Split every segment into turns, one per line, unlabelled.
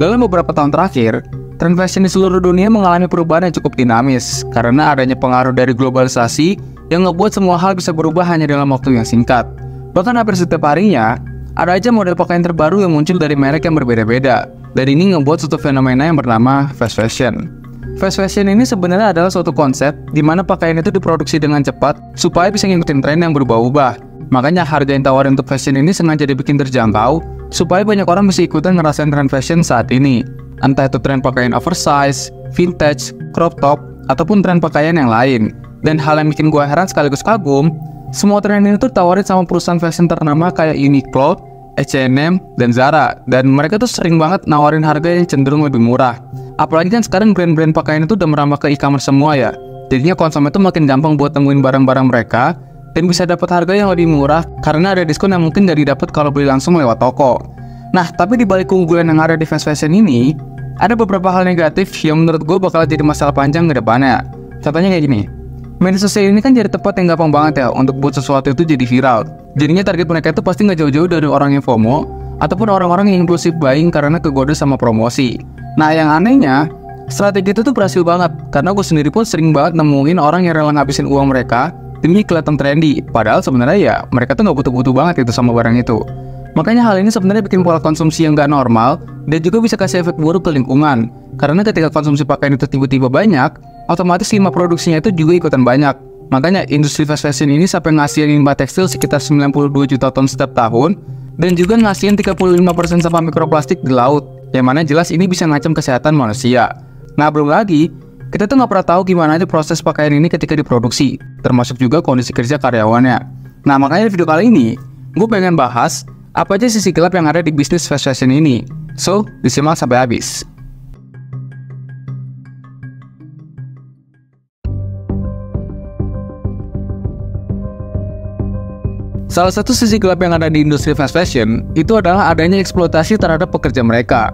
Dalam beberapa tahun terakhir, tren fashion di seluruh dunia mengalami perubahan yang cukup dinamis karena adanya pengaruh dari globalisasi yang ngebuat semua hal bisa berubah hanya dalam waktu yang singkat. Bahkan hampir setiap harinya, ada aja model pakaian terbaru yang muncul dari merek yang berbeda-beda. Dan ini ngebuat suatu fenomena yang bernama fast fashion. Fast fashion ini sebenarnya adalah suatu konsep di mana pakaian itu diproduksi dengan cepat supaya bisa ngikutin tren yang berubah-ubah. Makanya harga yang tawarin untuk fashion ini sengaja dibikin terjangkau supaya banyak orang bisa ikutan ngerasain tren fashion saat ini. Entah itu tren pakaian oversize, vintage, crop top, ataupun tren pakaian yang lain. Dan hal yang bikin gue heran sekaligus kagum, semua tren ini tuh tawarin sama perusahaan fashion ternama kayak Uniqlo, H&M, dan Zara. Dan mereka tuh sering banget nawarin harga yang cenderung lebih murah. Apalagi kan sekarang brand-brand pakaian itu udah merambah ke e-commerce semua ya. Jadinya konsumen itu makin gampang buat temuin barang-barang mereka dan bisa dapat harga yang lebih murah karena ada diskon yang mungkin gak didapat kalau beli langsung lewat toko. Nah, tapi di balik keunggulan yang ada di fast fashion ini, ada beberapa hal negatif yang menurut gue bakal jadi masalah panjang ke depannya. Contohnya kayak gini. Media sosial ini kan jadi tempat yang gampang banget ya untuk buat sesuatu itu jadi viral. Jadinya target mereka itu pasti nggak jauh-jauh dari orang yang FOMO ataupun orang-orang yang impulsif buying karena kegoda sama promosi. Nah, yang anehnya, strategi itu tuh berhasil banget karena gue sendiri pun sering banget nemuin orang yang rela ngabisin uang mereka demi kelihatan trendy. Padahal sebenarnya ya mereka tuh nggak butuh-butuh banget itu sama barang itu. Makanya hal ini sebenarnya bikin pola konsumsi yang nggak normal dan juga bisa kasih efek buruk ke lingkungan. Karena ketika konsumsi pakaian itu tiba-tiba banyak, otomatis limbah produksinya itu juga ikutan banyak. Makanya industri fast fashion ini sampai ngasihin limbah tekstil sekitar 92 juta ton setiap tahun dan juga ngasihin 35% sampah mikroplastik di laut, yang mana jelas ini bisa ngancam kesehatan manusia. Nah, belum lagi, kita tuh nggak pernah tahu gimana aja proses pakaian ini ketika diproduksi, termasuk juga kondisi kerja karyawannya. Nah, makanya di video kali ini, gue pengen bahas apa aja sisi gelap yang ada di bisnis fast fashion ini. So, disimak sampai habis. Salah satu sisi gelap yang ada di industri fast fashion itu adalah adanya eksploitasi terhadap pekerja mereka.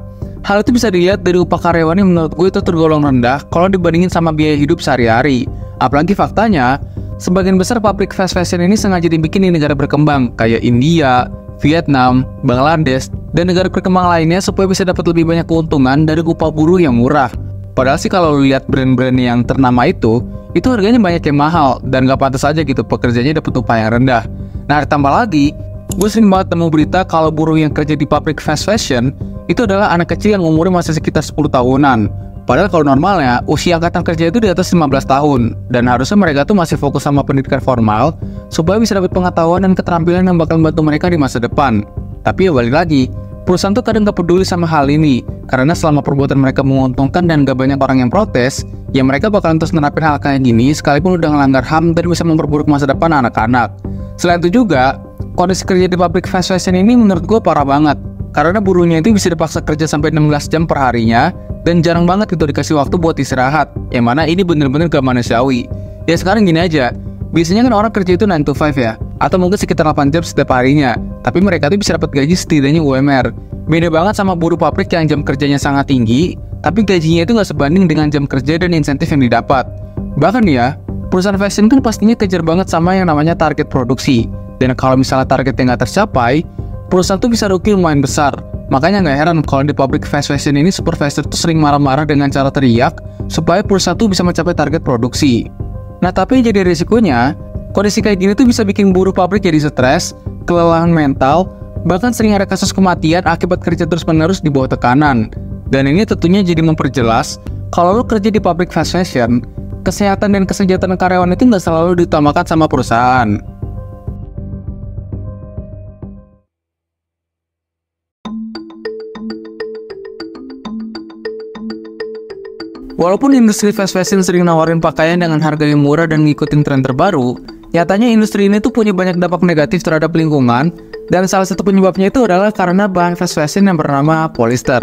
Hal itu bisa dilihat dari upah karyawan yang menurut gue itu tergolong rendah kalau dibandingin sama biaya hidup sehari-hari. Apalagi faktanya, sebagian besar pabrik fast fashion ini sengaja dibikin di negara berkembang kayak India, Vietnam, Bangladesh, dan negara berkembang lainnya supaya bisa dapat lebih banyak keuntungan dari upah buruh yang murah. Padahal sih kalau lihat brand-brand yang ternama itu harganya banyak yang mahal dan gak pantas aja gitu pekerjanya dapat upah yang rendah. Nah, ditambah lagi, gue sering banget temu berita kalau buruh yang kerja di pabrik fast fashion itu adalah anak kecil yang umurnya masih sekitar 10 tahunan. Padahal kalau normalnya, usia angkatan kerja itu di atas 15 tahun. Dan harusnya mereka tuh masih fokus sama pendidikan formal supaya bisa dapat pengetahuan dan keterampilan yang bakal membantu mereka di masa depan. Tapi ya balik lagi, perusahaan tuh kadang gak peduli sama hal ini. Karena selama perbuatan mereka menguntungkan dan gak banyak orang yang protes, ya mereka bakalan terus nerapin hal kayak gini sekalipun udah ngelanggar HAM dan bisa memperburuk masa depan anak-anak. Selain itu juga, kondisi kerja di pabrik fast fashion ini menurut gue parah banget. Karena buruhnya itu bisa dipaksa kerja sampai 16 jam per harinya dan jarang banget itu dikasih waktu buat istirahat. Yang mana ini bener-bener gak manusiawi. Ya sekarang gini aja, biasanya kan orang kerja itu 9 to 5 ya, atau mungkin sekitar 8 jam setiap harinya. Tapi mereka tuh bisa dapat gaji setidaknya UMR. Beda banget sama buruh pabrik yang jam kerjanya sangat tinggi, tapi gajinya itu gak sebanding dengan jam kerja dan insentif yang didapat. Bahkan ya, perusahaan fashion kan pastinya kejar banget sama yang namanya target produksi. Dan kalau misalnya targetnya nggak tercapai, perusahaan tuh bisa rugi lumayan besar. Makanya nggak heran kalau di pabrik fast fashion ini supervisor tuh sering marah-marah dengan cara teriak supaya perusahaan tuh bisa mencapai target produksi. Nah, tapi jadi risikonya, kondisi kayak gini tuh bisa bikin buruh pabrik jadi stres, kelelahan mental, bahkan sering ada kasus kematian akibat kerja terus-menerus di bawah tekanan. Dan ini tentunya jadi memperjelas kalau lo kerja di pabrik fast fashion, kesehatan dan kesejahteraan karyawan itu nggak selalu diutamakan sama perusahaan. Walaupun industri fast fashion sering nawarin pakaian dengan harga yang murah dan ngikutin tren terbaru, nyatanya industri ini tuh punya banyak dampak negatif terhadap lingkungan, dan salah satu penyebabnya itu adalah karena bahan fast fashion yang bernama polyester.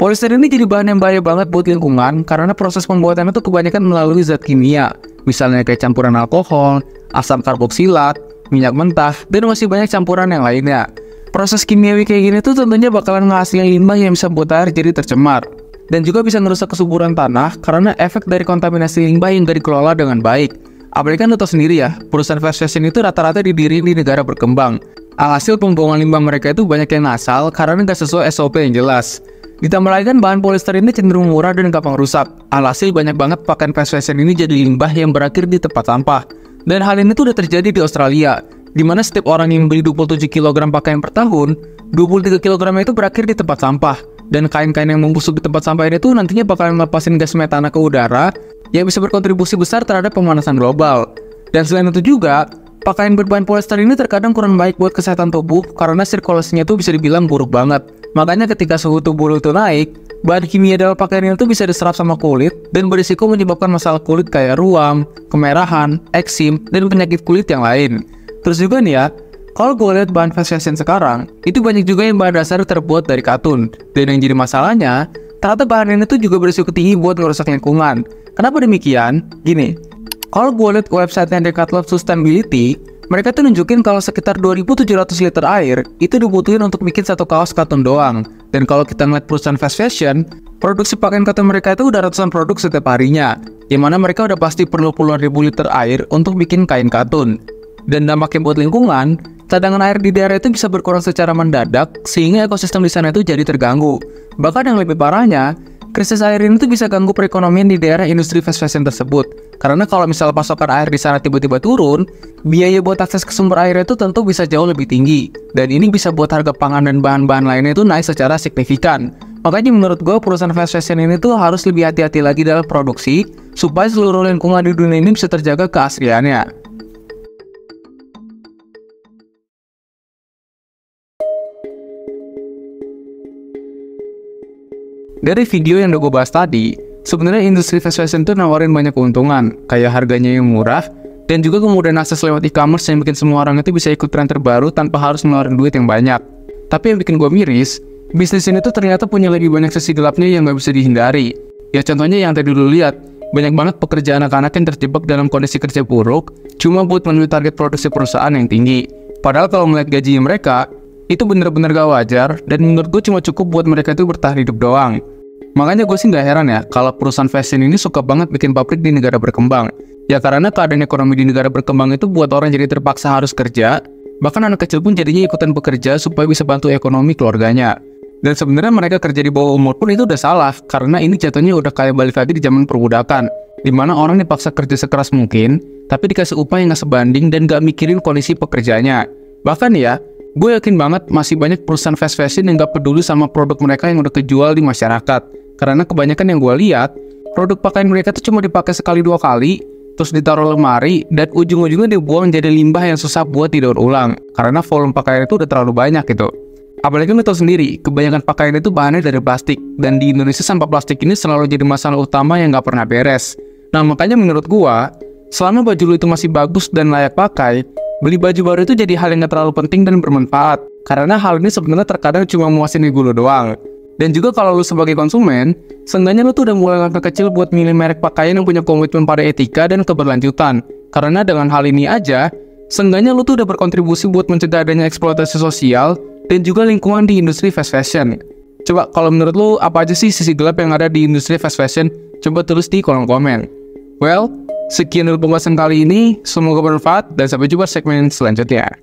Polyester ini jadi bahan yang bahaya banget buat lingkungan karena proses pembuatannya tuh kebanyakan melalui zat kimia, misalnya kayak campuran alkohol, asam karboksilat, minyak mentah, dan masih banyak campuran yang lainnya. Proses kimiawi kayak gini tuh tentunya bakalan ngehasilin limbah yang bisa buat air jadi tercemar. Dan juga bisa merusak kesuburan tanah karena efek dari kontaminasi limbah yang gak dikelola dengan baik. Apalagi kan lo tau sendiri ya, perusahaan fast fashion itu rata-rata didiriin di negara berkembang. Alhasil pembuangan limbah mereka itu banyak yang ngasal karena gak sesuai SOP yang jelas. Ditambah lagi kan bahan polyester ini cenderung murah dan gampang rusak. Alhasil banyak banget pakaian fast fashion ini jadi limbah yang berakhir di tempat sampah. Dan hal ini tuh udah terjadi di Australia, di mana setiap orang yang beli 27 kg pakaian per tahun, 23 kg itu berakhir di tempat sampah. Dan kain-kain yang membusuk di tempat sampah ini tuh nantinya bakalan melepasin gas metana ke udara yang bisa berkontribusi besar terhadap pemanasan global. Dan selain itu juga, pakaian berbahan polyester ini terkadang kurang baik buat kesehatan tubuh karena sirkulasinya tuh bisa dibilang buruk banget. Makanya ketika suhu tubuh lu tuh naik, bahan kimia dalam pakaian itu bisa diserap sama kulit dan berisiko menyebabkan masalah kulit kayak ruam, kemerahan, eksim, dan penyakit kulit yang lain. Terus juga nih ya, kalau gue lihat bahan fast fashion sekarang, itu banyak juga yang bahan dasar terbuat dari katun. Dan yang jadi masalahnya, ternyata bahan ini tuh juga berisiko tinggi buat ngerusak lingkungan. Kenapa demikian? Gini, kalau gue lihat website-nya Decathlon Sustainability, mereka tuh nunjukin kalau sekitar 2.700 liter air itu dibutuhin untuk bikin satu kaos katun doang. Dan kalau kita ngeliat perusahaan fast fashion, produksi pakaian katun mereka itu udah ratusan produk setiap harinya, yang mana mereka udah pasti perlu puluhan ribu liter air untuk bikin kain katun. Dan dampaknya buat lingkungan, cadangan air di daerah itu bisa berkurang secara mendadak, sehingga ekosistem di sana itu jadi terganggu. Bahkan yang lebih parahnya, krisis air ini tuh bisa ganggu perekonomian di daerah industri fast fashion tersebut. Karena kalau misalnya pasokan air di sana tiba-tiba turun, biaya buat akses ke sumber air itu tentu bisa jauh lebih tinggi. Dan ini bisa buat harga pangan dan bahan-bahan lainnya itu naik secara signifikan. Makanya menurut gue perusahaan fast fashion ini tuh harus lebih hati-hati lagi dalam produksi, supaya seluruh lingkungan di dunia ini bisa terjaga keasliannya. Dari video yang udah gue bahas tadi, sebenarnya industri fast fashion tuh nawarin banyak keuntungan, kayak harganya yang murah, dan juga kemudian akses lewat e-commerce yang bikin semua orang itu bisa ikut tren terbaru tanpa harus ngeluarin duit yang banyak. Tapi yang bikin gue miris, bisnis ini tuh ternyata punya lebih banyak sisi gelapnya yang gak bisa dihindari. Ya contohnya yang tadi dulu lihat, banyak banget pekerja anak-anak yang terjebak dalam kondisi kerja buruk, cuma buat memenuhi target produksi perusahaan yang tinggi. Padahal kalau melihat gajinya mereka, itu bener-bener gak wajar, dan menurut gue cuma cukup buat mereka itu bertahan hidup doang. Makanya gue sih nggak heran ya kalau perusahaan fashion ini suka banget bikin pabrik di negara berkembang. Ya karena keadaan ekonomi di negara berkembang itu buat orang jadi terpaksa harus kerja, bahkan anak kecil pun jadinya ikutan bekerja supaya bisa bantu ekonomi keluarganya. Dan sebenarnya mereka kerja di bawah umur pun itu udah salah, karena ini jatuhnya udah kayak balik lagi di zaman perbudakan, dimana orang dipaksa kerja sekeras mungkin, tapi dikasih upah yang nggak sebanding dan nggak mikirin kondisi pekerjaannya. Bahkan ya, gue yakin banget masih banyak perusahaan fast fashion yang nggak peduli sama produk mereka yang udah kejual di masyarakat. Karena kebanyakan yang gue lihat, produk pakaian mereka tuh cuma dipakai sekali dua kali, terus ditaruh lemari, dan ujung-ujungnya dibuang jadi limbah yang susah buat didaur ulang. Karena volume pakaian itu udah terlalu banyak gitu. Apalagi lo tau sendiri, kebanyakan pakaian itu bahannya dari plastik, dan di Indonesia sampah plastik ini selalu jadi masalah utama yang nggak pernah beres. Nah makanya menurut gue, selama baju lo itu masih bagus dan layak pakai, beli baju baru itu jadi hal yang gak terlalu penting dan bermanfaat. Karena hal ini sebenarnya terkadang cuma muasin ego lo doang. Dan juga kalau lu sebagai konsumen, seenggaknya lu tuh udah mulai langkah kecil buat milih merek pakaian yang punya komitmen pada etika dan keberlanjutan. Karena dengan hal ini aja, seenggaknya lu tuh udah berkontribusi buat mencegah adanya eksploitasi sosial dan juga lingkungan di industri fast fashion. Coba kalau menurut lu, apa aja sih sisi gelap yang ada di industri fast fashion? Coba tulis di kolom komen. Well, sekian dulu pembahasan kali ini, semoga bermanfaat dan sampai jumpa segmen selanjutnya.